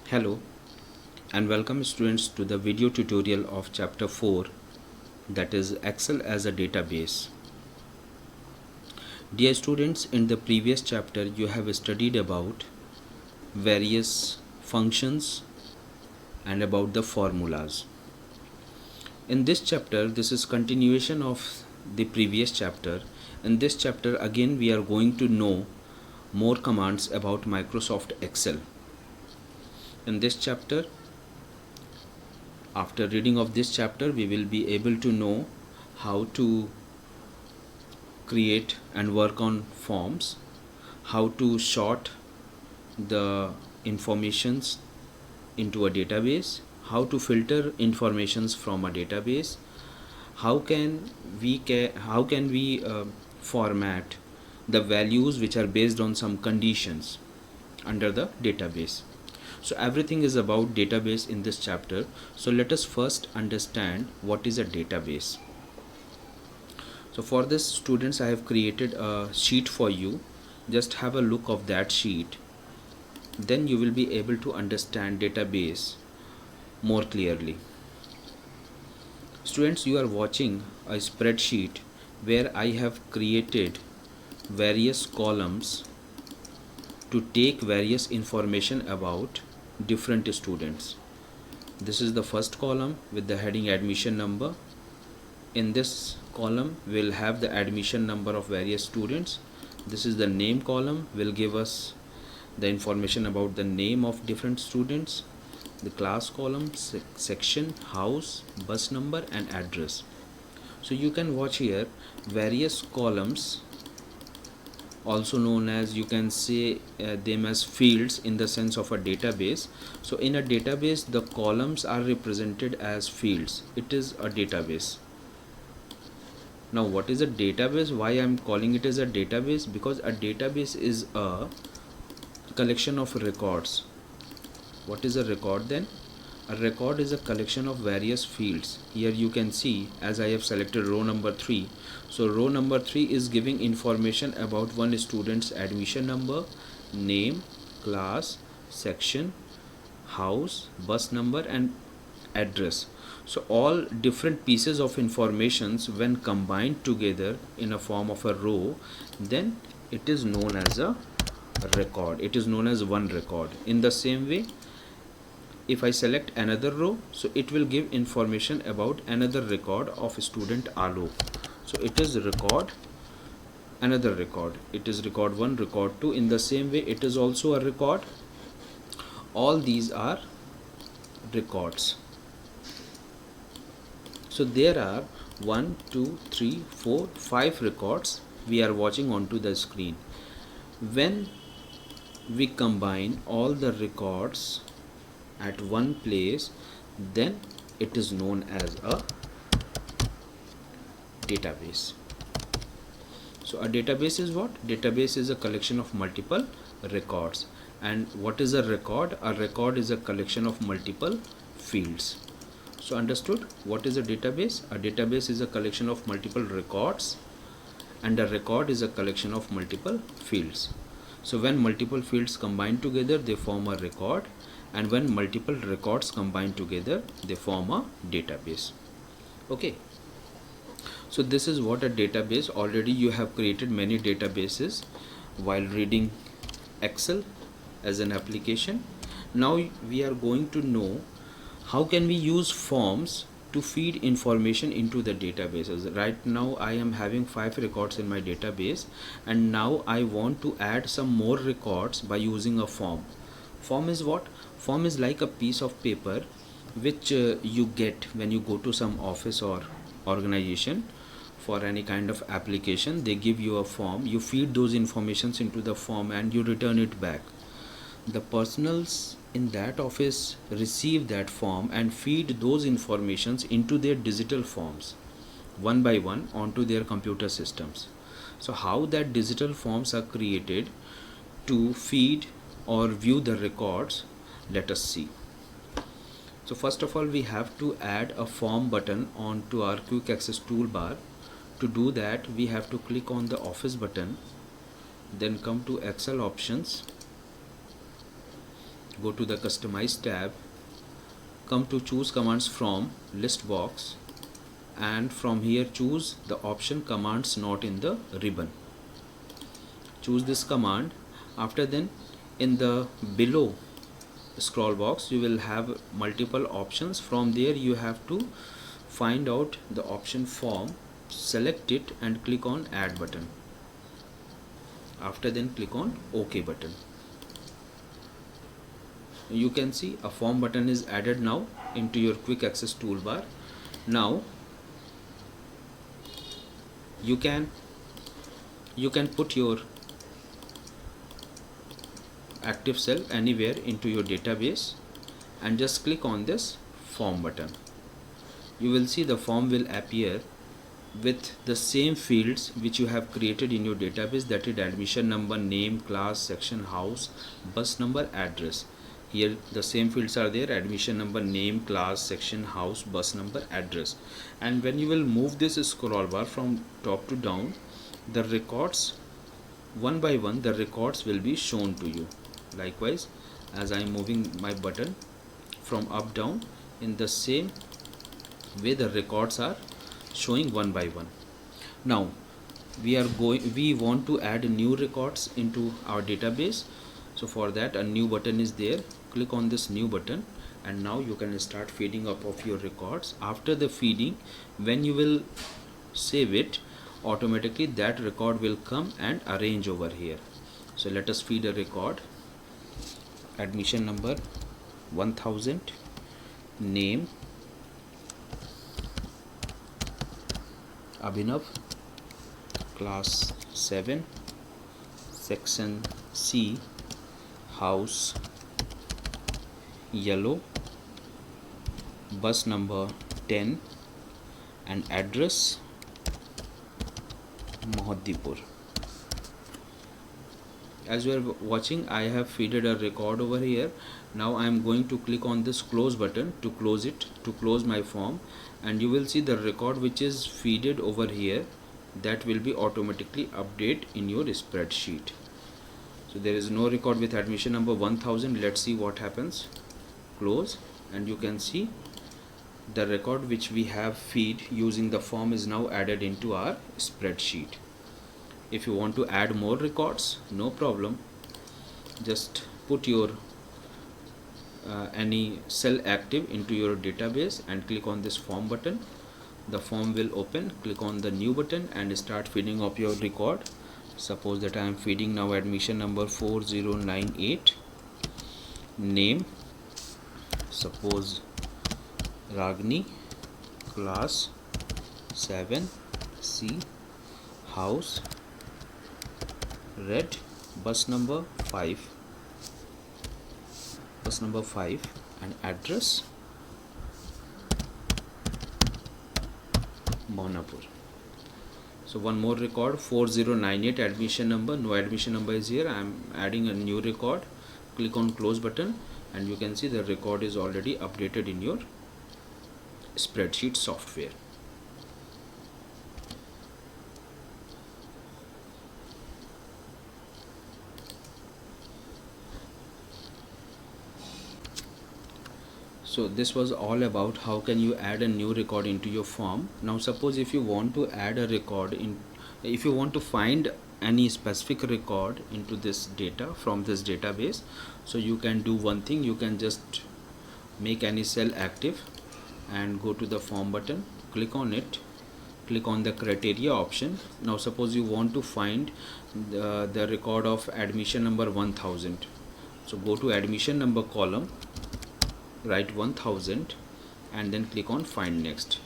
Hello and welcome students to the video tutorial of chapter 4, that is Excel as a database. Dear students, in the previous chapter you have studied about various functions and about the formulas. In this chapter, this is continuation of the previous chapter. In this chapter again we are going to know more commands about Microsoft Excel. In this chapter, after reading of this chapter, we will be able to know how to create and work on forms, how to sort the informations into a database, how to filter informations from a database, how can we format the values which are based on some conditions under the database. So everything is about database in this chapter. So let us first understand what is a database. So for this, students, I have created a sheet for you. Just have a look of that sheet. Then you will be able to understand database more clearly. Students, you are watching a spreadsheet where I have created various columns to take various information about different students. This is the first column with the heading admission number. In this column we'll have the admission number of various students. This is the name column, will give us the information about the name of different students. The class column, section, house, bus number and address. So you can watch here various columns, also known as, you can say them as fields in the sense of a database. So in a database the columns are represented as fields. It is a database. Now what is a database? Why I am calling it as a database? Because a database is a collection of records. What is a record then? A record is a collection of various fields. Here you can see, as I have selected row number 3. So row number 3 is giving information about one student's admission number, name, class, section, house, bus number and address. So all different pieces of informations when combined together in a form of a row, then it is known as a record. It is known as one record. In the same way, if I select another row, so it will give information about another record of student Alok. So it is record, another record. It is record 1, record 2. In the same way, it is also a record. All these are records. So there are 1, 2, 3, 4, 5 records we are watching onto the screen. When we combine all the records at one place, then it is known as a database. So a database is what? Database is a collection of multiple records. And what is a record? A record is a collection of multiple fields. So understood what is a database? A database is a collection of multiple records and a record is a collection of multiple fields. So when multiple fields combine together, they form a record, and when multiple records combine together, they form a database. Okay, so this is what a database. Already you have created many databases while reading Excel as an application. Now we are going to know how can we use forms to feed information into the databases. Right now I am having 5 records in my database, and now I want to add some more records by using a form. Form is what? Form is like a piece of paper which you get when you go to some office or organization for any kind of application. They give you a form, you feed those informations into the form and you return it back. The personals in that office receive that form and feed those informations into their digital forms one by one onto their computer systems. So how that digital forms are created to feed or view the records, let us see. So first of all, we have to add a form button onto our quick access toolbar. To do that, we have to click on the office button, then come to Excel options, go to the Customize tab, come to Choose Commands from list box, and from here choose the option Commands Not in the Ribbon. Choose this command. After then, in the below scroll box you will have multiple options. From there you have to find out the option Form, select it and click on Add button. After then click on OK button. You can see a form button is added now into your quick access toolbar. Now you can put your active cell anywhere into your database and just click on this form button. You will see the form will appear with the same fields which you have created in your database, that is admission number, name, class, section, house, bus number, address. Here the same fields are there: admission number, name, class, section, house, bus number, address. And when you will move this scroll bar from top to down, the records one by one, the records will be shown to you. Likewise, as I am moving my button from up down, in the same way the records are showing one by one. Now we want to add new records into our database. So for that, a new button is there. Click on this new button and now you can start feeding up of your records. After the feeding, when you will save it, automatically that record will come and arrange over here. So let us feed a record: admission number 1000, name Abhinav, class 7, section C, house yellow, bus number 10, and address Mohaddipur. As you are watching, I have feeded a record over here. Now I am going to click on this close button to close it, to close my form, and you will see the record which is feeded over here, that will be automatically updated in your spreadsheet. So there is no record with admission number 1000. Let's see what happens. Close, and you can see the record which we have feed using the form is now added into our spreadsheet. If you want to add more records, no problem, just put your any cell active into your database and click on this form button. The form will open. Click on the new button and start feeding up your record. Suppose that I am feeding now admission number 4098, name suppose Ragini, class 7 C, house red, bus number 5, and address Maunapur. So one more record, 4098, admission number, no admission number is here. I am adding a new record. Click on close button and you can see the record is already updated in your spreadsheet software. So this was all about how can you add a new record into your form. Now suppose if you want to add a record in, if you want to find any specific record into this data from this database, so you can do one thing. You can just make any cell active and go to the form button, click on it, click on the criteria option. Now suppose you want to find the record of admission number 1000. So go to admission number column, write 1000 and then click on find next.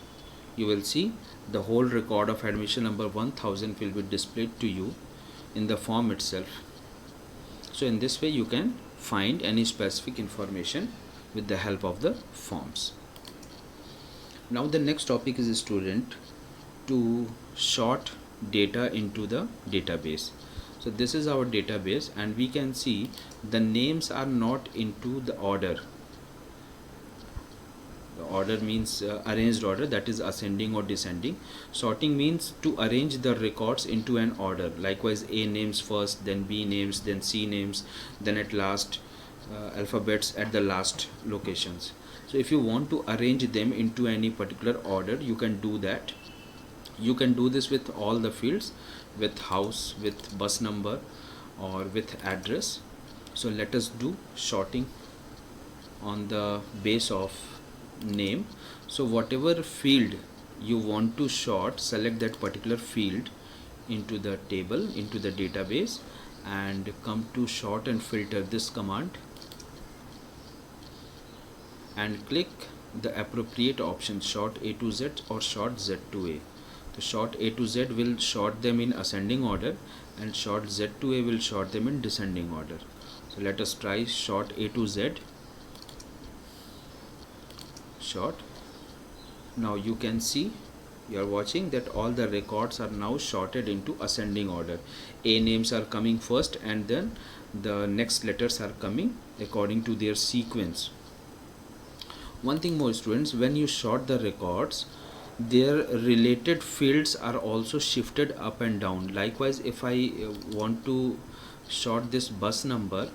You will see the whole record of admission number 1000 will be displayed to you in the form itself. So in this way you can find any specific information with the help of the forms. Now the next topic is, student, to sort data into the database. So this is our database and we can see the names are not into the order. The order means arranged order, that is ascending or descending. Sorting means to arrange the records into an order. Likewise, A names first, then B names, then C names, then at last alphabets at the last locations. So if you want to arrange them into any particular order, you can do that. You can do this with all the fields, with house, with bus number, or with address. So let us do sorting on the base of name. So whatever field you want to sort, select that particular field into the table, into the database, and come to sort and filter this command and click the appropriate option, sort A to Z or sort Z to A. The sort A to Z will sort them in ascending order, and sort Z to A will sort them in descending order. So let us try sort A to Z. Sort. Now you can see, you are watching that all the records are now sorted into ascending order. A names are coming first, and then the next letters are coming according to their sequence. One thing more, students, when you sort the records, their related fields are also shifted up and down. Likewise, if I want to sort this bus number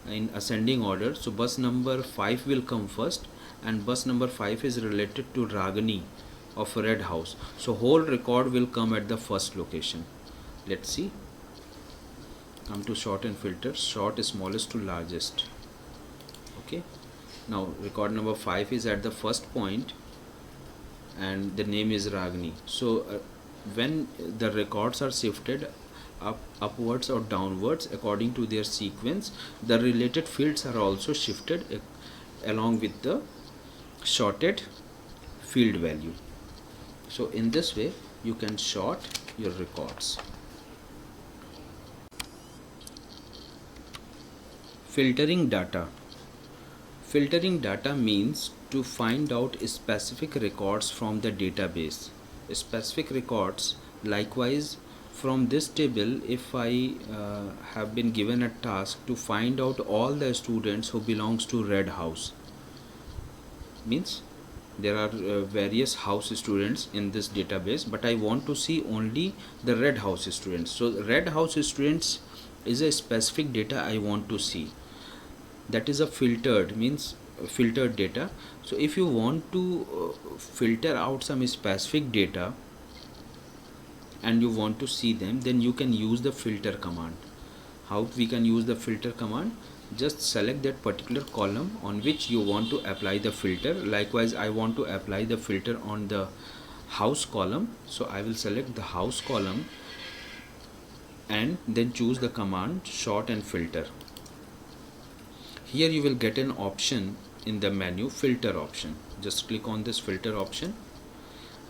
in ascending order, so bus number 5 will come first, and bus number 5 is related to Ragini of Red House. So whole record will come at the first location. Let's see. Come to sort and filter, sort smallest to largest. Okay. Now record number 5 is at the first point, and the name is Ragini. So when the records are shifted upwards or downwards according to their sequence, the related fields are also shifted along with the sorted field value. So in this way you can sort your records. Filtering data. Filtering data means to find out specific records from the database. Specific records, likewise, from this table, if I have been given a task to find out all the students who belongs to Red House, means there are various house students in this database, but I want to see only the Red House students. So Red House students is a specific data I want to see. That is a filtered, means filtered data. So if you want to filter out some specific data and you want to see them, then you can use the filter command. How we can use the filter command? Just select that particular column on which you want to apply the filter. Likewise, I want to apply the filter on the house column, so I will select the house column and then choose the command sort and filter. Here you will get an option in the menu, filter option. Just click on this filter option.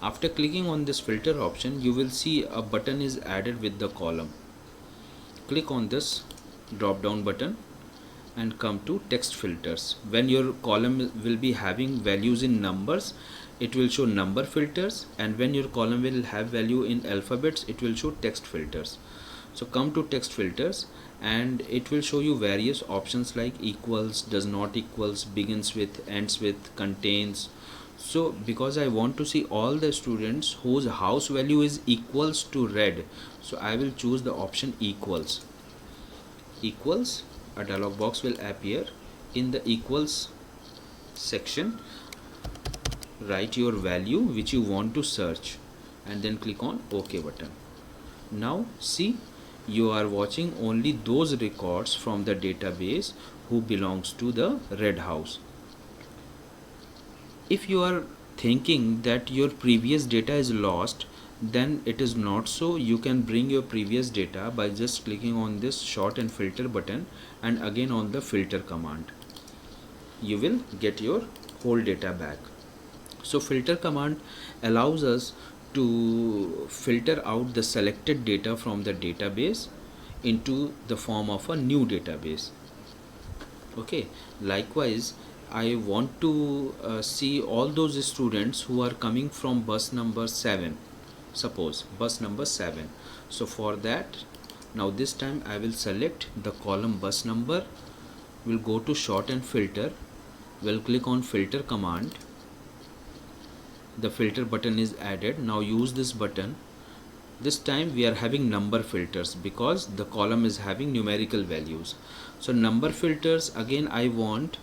After clicking on this filter option, you will see a button is added with the column. Click on this drop down button and come to text filters. When your column will be having values in numbers, it will show number filters, and when your column will have value in alphabets, it will show text filters. So come to text filters, and it will show you various options like equals, does not equals, begins with, ends with, contains. So because I want to see all the students whose house value is equals to red, so I will choose the option equals. Equals, a dialog box will appear. In the equals section, write your value which you want to search and then click on OK button. Now see, you are watching only those records from the database who belongs to the Red House. If you are thinking that your previous data is lost, then it is not so. You can bring your previous data by just clicking on this sort and filter button and again on the filter command. You will get your whole data back. So filter command allows us to filter out the selected data from the database into the form of a new database. Okay, likewise, I want to see all those students who are coming from bus number 7, suppose bus number 7. So for that, now this time I will select the column bus number, will go to sort and filter, will click on filter command. The filter button is added. Now use this button This time we are having number filters because the column is having numerical values. So number filters, again I want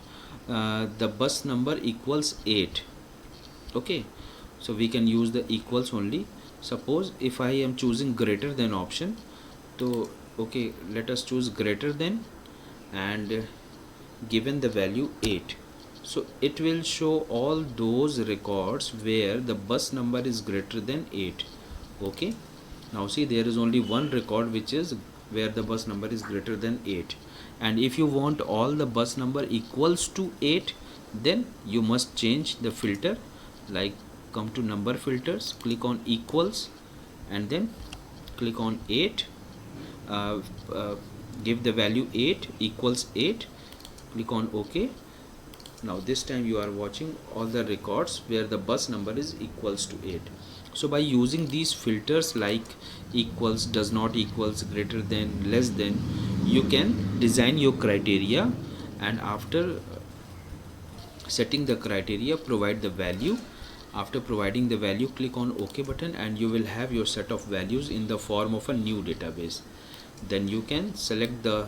the bus number equals 8. Okay, so we can use the equals only. Suppose if I am choosing greater than option, so okay, let us choose greater than and given the value 8. So it will show all those records where the bus number is greater than 8. Okay, now see, there is only one record which is where the bus number is greater than 8. And if you want all the bus number equals to 8, then you must change the filter, like come to number filters, click on equals, and then click on 8, uh, uh, give the value 8 equals 8, click on OK. Now this time you are watching all the records where the bus number is equals to 8. So by using these filters like equals, does not equals, greater than, less than, you can design your criteria, and after setting the criteria, provide the value. After providing the value, click on OK button, and you will have your set of values in the form of a new database. Then you can select the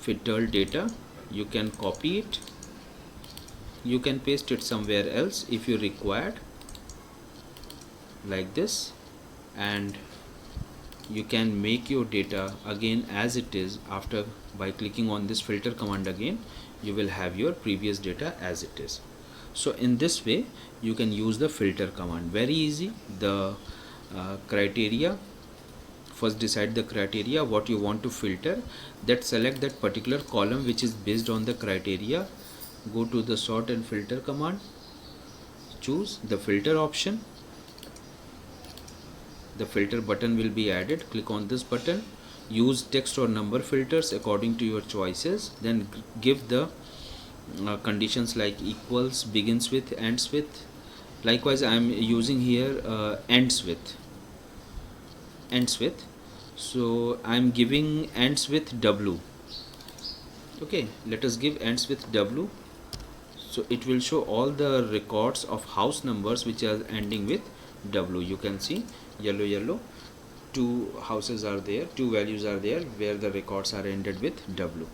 filtered data, you can copy it, you can paste it somewhere else if you required, like this, and you can make your data again as it is. After, by clicking on this filter command again, you will have your previous data as it is. So in this way you can use the filter command, very easy. The criteria, first decide the criteria what you want to filter, that select that particular column which is based on the criteria, go to the sort and filter command, choose the filter option, the filter button will be added, click on this button, use text or number filters according to your choices, then give the conditions like equals, begins with, ends with. Likewise I am using here ends with, so I am giving ends with W. Okay, let us give ends with W. So it will show all the records of house numbers which are ending with W. You can see yellow, two houses are there, two values are there where the records are ended with W.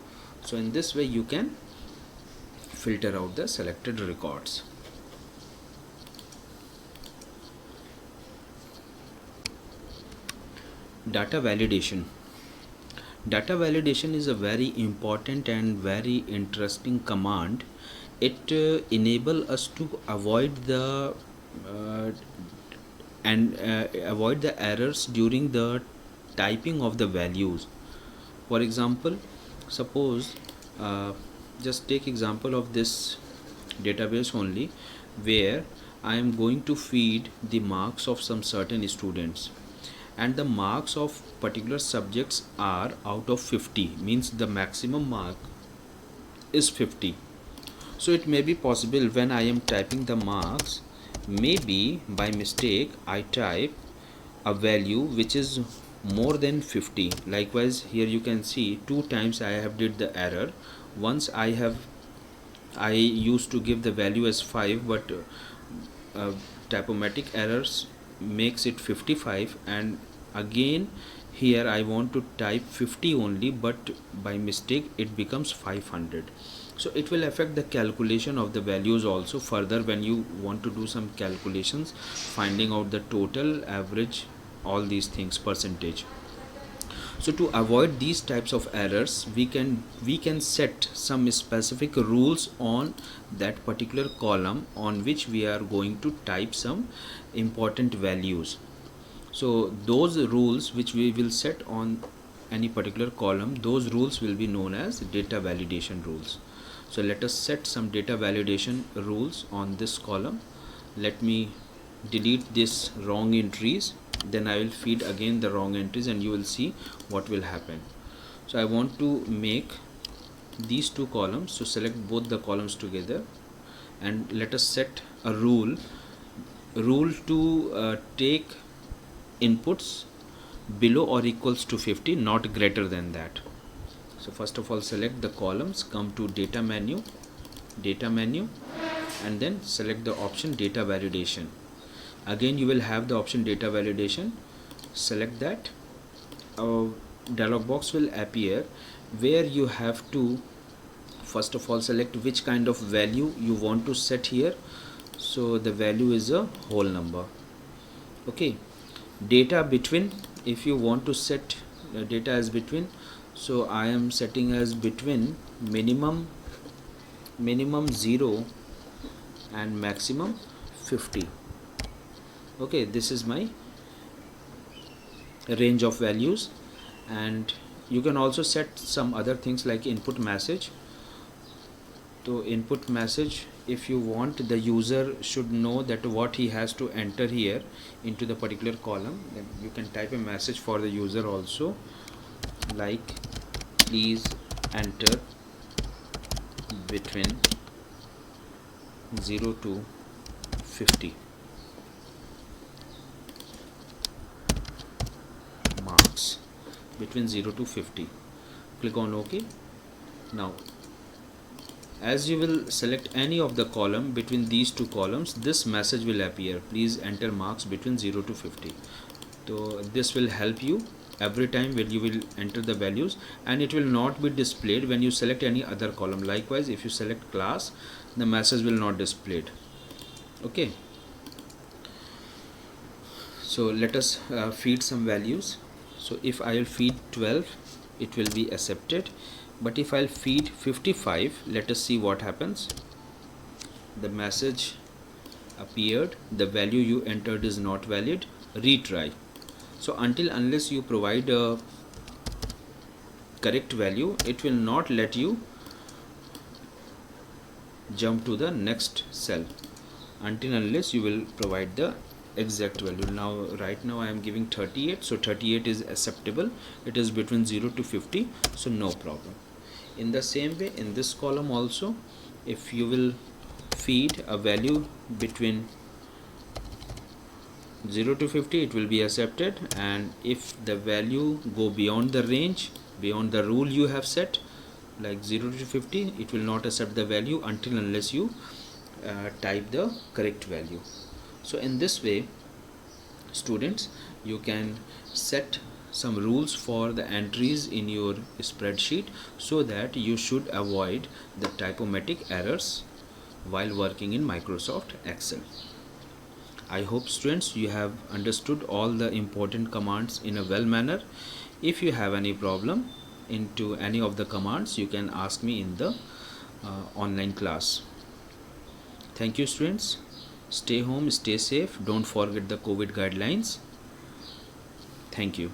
So in this way you can filter out the selected records. Data validation. Data validation is a very important and very interesting command. It enable us to avoid the avoid the errors during the typing of the values. For example, suppose just take example of this database only, where I am going to feed the marks of some certain students, and the marks of particular subjects are out of 50, means the maximum mark is 50. So it may be possible when I am typing the marks, maybe by mistake I type a value which is more than 50. Likewise here you can see two times I have did the error. Once I used to give the value as 5, but typomatic errors makes it 55, and again here I want to type 50 only, but by mistake it becomes 500. So it will affect the calculation of the values also further when you want to do some calculations, finding out the total, average, all these things, percentage. So to avoid these types of errors, we can set some specific rules on that particular column on which we are going to type some important values. So those rules which we will set on any particular column, those rules will be known as data validation rules. So let us set some data validation rules on this column. Let me delete this wrong entries, then I will feed again the wrong entries, and you will see what will happen. So I want to make these two columns, so select both the columns together, and let us set a rule to take inputs below or equals to 50, not greater than that. So first of all select the columns, come to data menu, and then select the option data validation. Again you will have the option data validation. Select that. A dialog box will appear where you have to first of all select which kind of value you want to set here. So the value is a whole number. Okay, data between, if you want to set data as between, so I am setting as between minimum 0 and maximum 50. Okay, this is my range of values. And you can also set some other things like input message. So input message, if you want the user should know that what he has to enter here into the particular column, then you can type a message for the user also, like please enter between 0 to 50 marks, between 0 to 50. Click on OK. Now as you will select any of the column between these two columns, this message will appear, please enter marks between 0 to 50. So this will help you every time when you will enter the values, and it will not be displayed when you select any other column. Likewise, if you select class, the message will not displayed. Okay, so let us feed some values. So if I will feed 12, it will be accepted. But if I'll feed 55, let us see what happens. The message appeared, the value you entered is not valid, retry. So until unless you provide a correct value, it will not let you jump to the next cell until unless you will provide the exact value. Now right now I am giving 38, so 38 is acceptable, it is between 0 to 50, so no problem. In the same way, in this column also, if you will feed a value between 0 to 50, it will be accepted, and if the value go beyond the range, beyond the rule you have set, like 0 to 50, it will not accept the value until unless you type the correct value. So in this way, students, you can set some rules for the entries in your spreadsheet so that you should avoid the typomatic errors while working in Microsoft Excel. I hope students you have understood all the important commands in a well manner. If you have any problem into any of the commands, you can ask me in the online class. Thank you students. Stay home, stay safe, don't forget the COVID guidelines. Thank you.